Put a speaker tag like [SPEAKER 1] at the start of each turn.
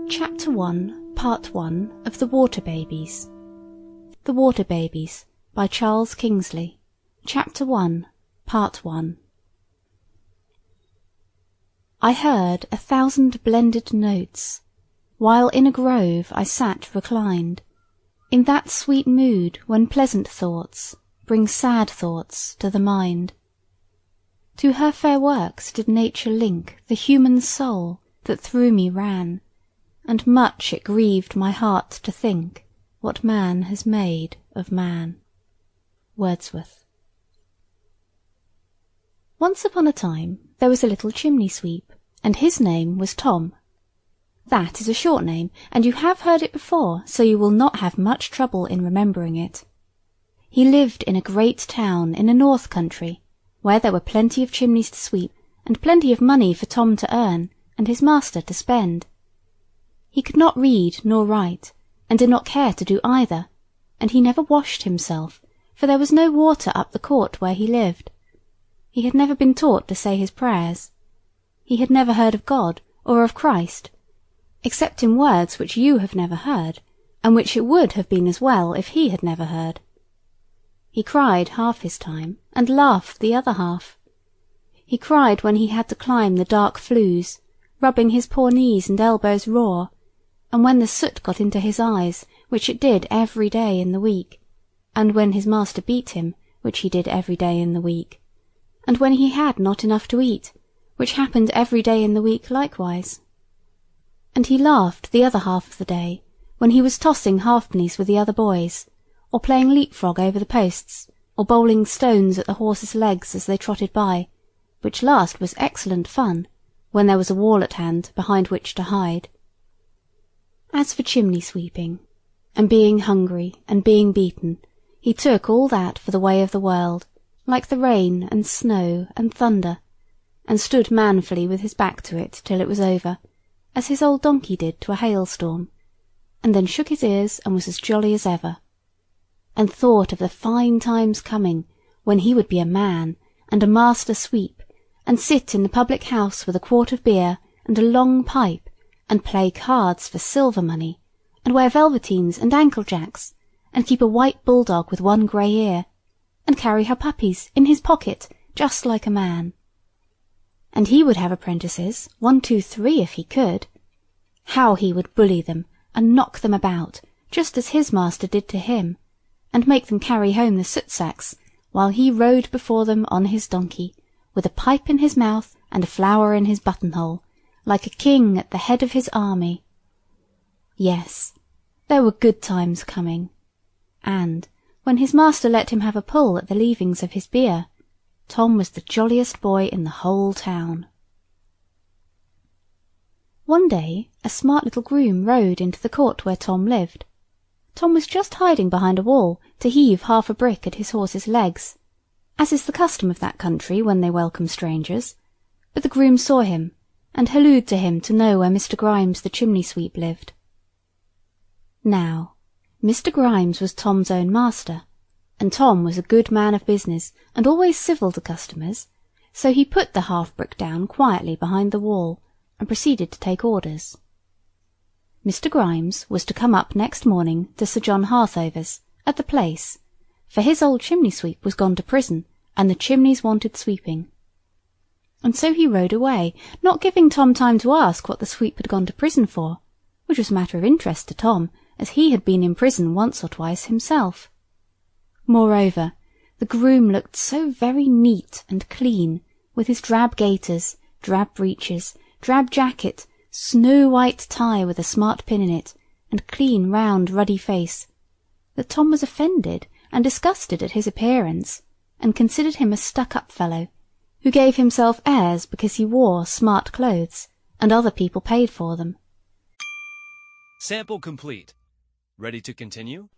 [SPEAKER 1] Chapter 1, Part 1 of The Water Babies. The Water Babies by Charles Kingsley. Chapter 1, Part 1. I heard 1,000 blended notes, while in a grove I sat reclined, in that sweet mood when pleasant thoughts bring sad thoughts to the mind. To her fair works did nature link the human soul that through me ran, and much it grieved my heart to think what man has made of man. Wordsworth. Once upon a time there was a little chimney-sweep, and his name was Tom. That is a short name, and you have heard it before, so you will not have much trouble in remembering it. He lived in a great town in a north country, where there were plenty of chimneys to sweep, and plenty of money for Tom to earn, and his master to spend. He could not read nor write, and did not care to do either, and he never washed himself, for there was no water up the court where he lived. He had never been taught to say his prayers. He had never heard of God or of Christ, except in words which you have never heard, and which it would have been as well if he had never heard. He cried half his time, and laughed the other half. He cried when he had to climb the dark flues, rubbing his poor knees and elbows raw, and when the soot got into his eyes, which it did every day in the week, and when his master beat him, which he did every day in the week, and when he had not enough to eat, which happened every day in the week likewise. And he laughed the other half of the day, when he was tossing halfpennies with the other boys, or playing leap-frog over the posts, or bowling stones at the horses' legs as they trotted by, which last was excellent fun, when there was a wall at hand behind which to hide. As for chimney-sweeping, and being hungry and being beaten, he took all that for the way of the world, like the rain and snow and thunder, and stood manfully with his back to it till it was over, as his old donkey did to a hailstorm, and then shook his ears and was as jolly as ever, and thought of the fine times coming when he would be a man and a master sweep, and sit in the public house with a quart of beer and a long pipe, and play cards for silver money, and wear velveteens and ankle-jacks, and keep a white bulldog with one grey ear, and carry her puppies in his pocket just like a man. And he would have apprentices, 1, 2, 3, if he could. How he would bully them, and knock them about, just as his master did to him, and make them carry home the soot-sacks, while he rode before them on his donkey, with a pipe in his mouth and a flower in his buttonhole, like a king at the head of his army. Yes, there were good times coming, and, when his master let him have a pull at the leavings of his beer, Tom was the jolliest boy in the whole town. One day a smart little groom rode into the court where Tom lived. Tom was just hiding behind a wall to heave half a brick at his horse's legs, as is the custom of that country when they welcome strangers, but the groom saw him, and hallooed to him to know where Mr. Grimes the chimney-sweep lived. Now, Mr. Grimes was Tom's own master, and Tom was a good man of business and always civil to customers, so he put the half-brick down quietly behind the wall, and proceeded to take orders. Mr. Grimes was to come up next morning to Sir John Harthover's, at the place, for his old chimney-sweep was gone to prison, and the chimneys wanted sweeping. And so he rode away, not giving Tom time to ask what the sweep had gone to prison for, which was a matter of interest to Tom, as he had been in prison once or twice himself. Moreover, the groom looked so very neat and clean, with his drab gaiters, drab breeches, drab jacket, snow-white tie with a smart pin in it, and clean round ruddy face, that Tom was offended and disgusted at his appearance, and considered him a stuck-up fellow, who gave himself airs because he wore smart clothes, and other people paid for them.
[SPEAKER 2] Sample complete. Ready to continue?